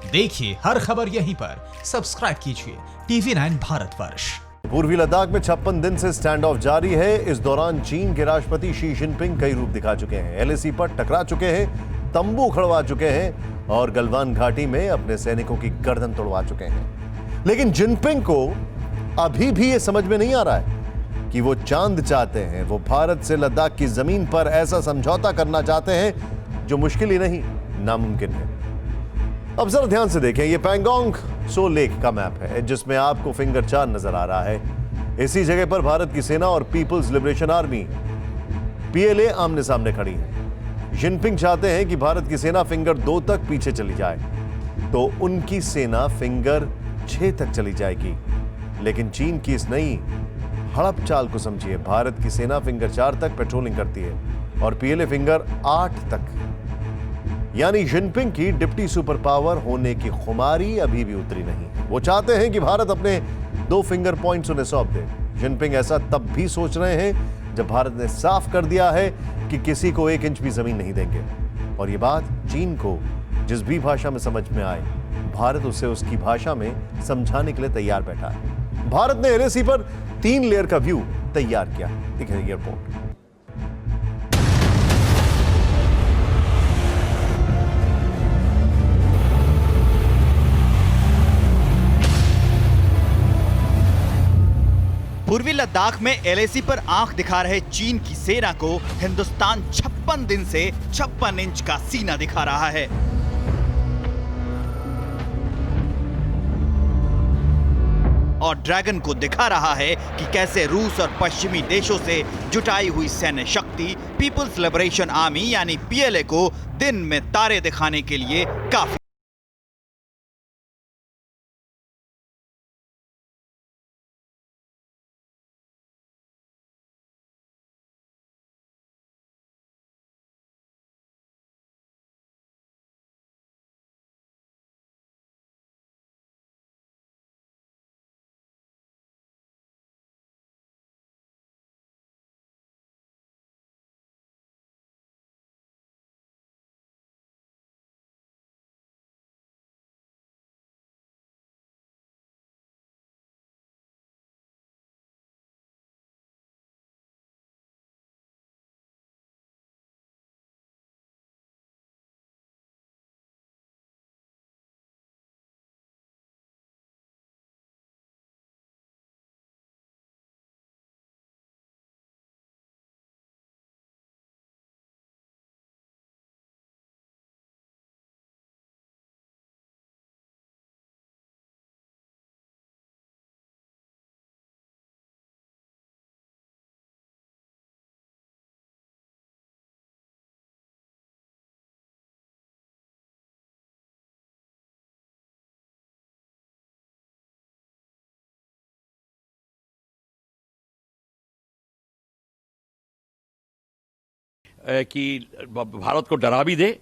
देखिए हर खबर यहीं पर, सब्सक्राइब कीजिए TV9 भारतवर्ष। पूर्वी लद्दाख में 56 दिन से स्टैंड ऑफ जारी है। इस दौरान चीन के राष्ट्रपति शी जिनपिंग कई रूप दिखा चुके हैं, LAC पर टकरा चुके हैं, तंबू खड़वा चुके हैं और गलवान घाटी में अपने सैनिकों की गर्दन तोड़वा चुके हैं। लेकिन जिनपिंग को अभी भी यह समझ में नहीं आ रहा है कि वो चांद चाहते हैं। वो भारत से लद्दाख की जमीन पर ऐसा समझौता करना चाहते हैं जो मुश्किल ही नहीं, नामुमकिन है। अब जरा ध्यान से देखें, ये पैंगोंग सो लेक का मैप है जिसमें आपको फिंगर 4 नजर आ रहा है। इसी जगह पर भारत की सेना और पीपुल्स लिबरेशन आर्मी PLA आमने सामने खड़ी है। जिनपिंग चाहते हैं कि भारत की सेना फिंगर 2 तक पीछे चली जाए तो उनकी सेना फिंगर 6 तक चली जाएगी। लेकिन चीन की इस नई हड़प चाल को समझिए। भारत की सेना फिंगर 4 तक पेट्रोलिंग करती है और PLA फिंगर 8 तक। यानी जिनपिंग की डिप्टी सुपर पावर होने की खुमारी अभी भी उतरी नहीं है। वो चाहते हैं कि भारत अपने 2 फिंगर पॉइंट्स उन्हें सौंप दे। जिनपिंग ऐसा तब भी सोच रहे हैं जब भारत ने साफ कर दिया है कि किसी को 1 इंच भी जमीन नहीं देंगे। और ये बात चीन को जिस भी भाषा में समझ में आए, भारत उसे उसकी भाषा में समझाने के लिए तैयार बैठा है। भारत ने LAC पर 3 लेयर का व्यू तैयार किया। देखिए एयरपोर्ट। पूर्वी लद्दाख में LAC पर आंख दिखा रहे चीन की सेना को हिंदुस्तान 56 दिन से 56 इंच का सीना दिखा रहा है। और ड्रैगन को दिखा रहा है कि कैसे रूस और पश्चिमी देशों से जुटाई हुई सैन्य शक्ति पीपुल्स लिबरेशन आर्मी यानी PLA को दिन में तारे दिखाने के लिए काफी। कि भारत को डरा भी दे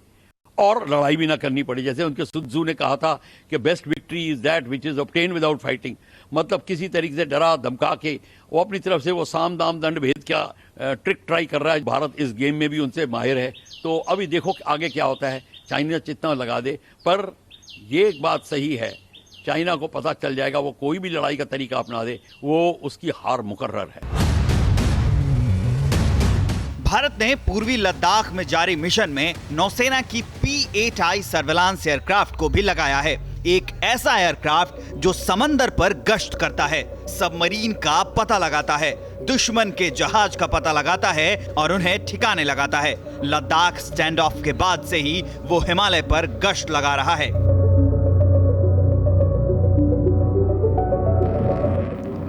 और लड़ाई भी ना करनी पड़े। जैसे उनके सुन त्जू ने कहा था कि best victory is that which is obtain without fighting. मतलब किसी तरीके से डरा धमका के वो अपनी तरफ से वो साम दाम दंड भेद क्या ट्रिक ट्राई कर रहा है। भारत इस गेम में भी उनसे माहिर है। तो अभी देखो आगे क्या होता है। चाइना जितना लगा दे, पर ये एक बात सही है, चाइना को पता चल जाएगा वो कोई भी लड़ाई का तरीका अपना दे, वो उसकी हार मुकर्रर है। भारत ने पूर्वी लद्दाख में जारी मिशन में नौसेना की P-8I सर्विलांस एयरक्राफ्ट को भी लगाया है। एक ऐसा एयरक्राफ्ट जो समंदर पर गश्त करता है, सबमरीन का पता लगाता है, दुश्मन के जहाज का पता लगाता है और उन्हें ठिकाने लगाता है। लद्दाख स्टैंड ऑफ के बाद से ही वो हिमालय पर गश्त लगा रहा है।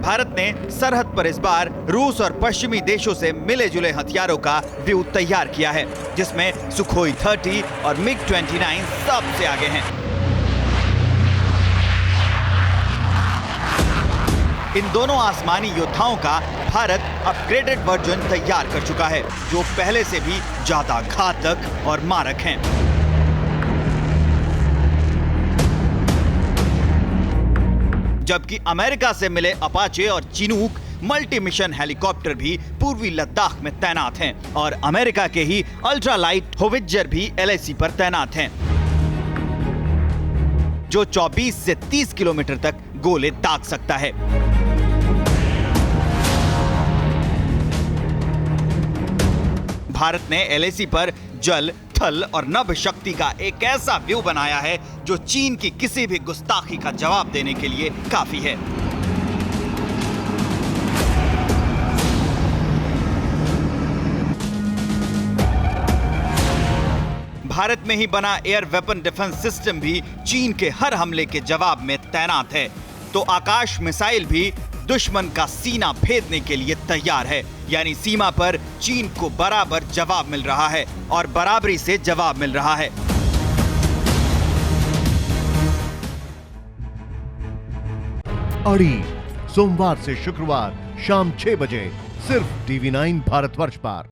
भारत ने सरहद पर इस बार रूस और पश्चिमी देशों से मिले जुले हथियारों का व्यू तैयार किया है, जिसमें सुखोई 30 और MiG-29 सबसे आगे हैं। इन दोनों आसमानी योद्धाओं का भारत अपग्रेडेड वर्जन तैयार कर चुका है, जो पहले से भी ज्यादा घातक और मारक हैं। जबकि अमेरिका से मिले अपाचे और चिनूक मल्टी मिशन हेलीकॉप्टर भी पूर्वी लद्दाख में तैनात हैं और अमेरिका के ही अल्ट्रालाइट होवित्जर भी LAC पर तैनात हैं। जो 24 से 30 किलोमीटर तक गोले दाग सकता है। भारत ने एलएसी पर जल, थल और नभ शक्ति का एक ऐसा व्यू बनाया है जो चीन की किसी भी गुस्ताखी का जवाब देने के लिए काफी है। भारत में ही बना एयर वेपन डिफेंस सिस्टम भी चीन के हर हमले के जवाब में तैनात है, तो आकाश मिसाइल भी दुश्मन का सीना भेदने के लिए तैयार है। यानी सीमा पर चीन को बराबर जवाब मिल रहा है और बराबरी से जवाब मिल रहा है। अड़ी सोमवार से शुक्रवार शाम 6 बजे सिर्फ TV9 भारतवर्ष पर।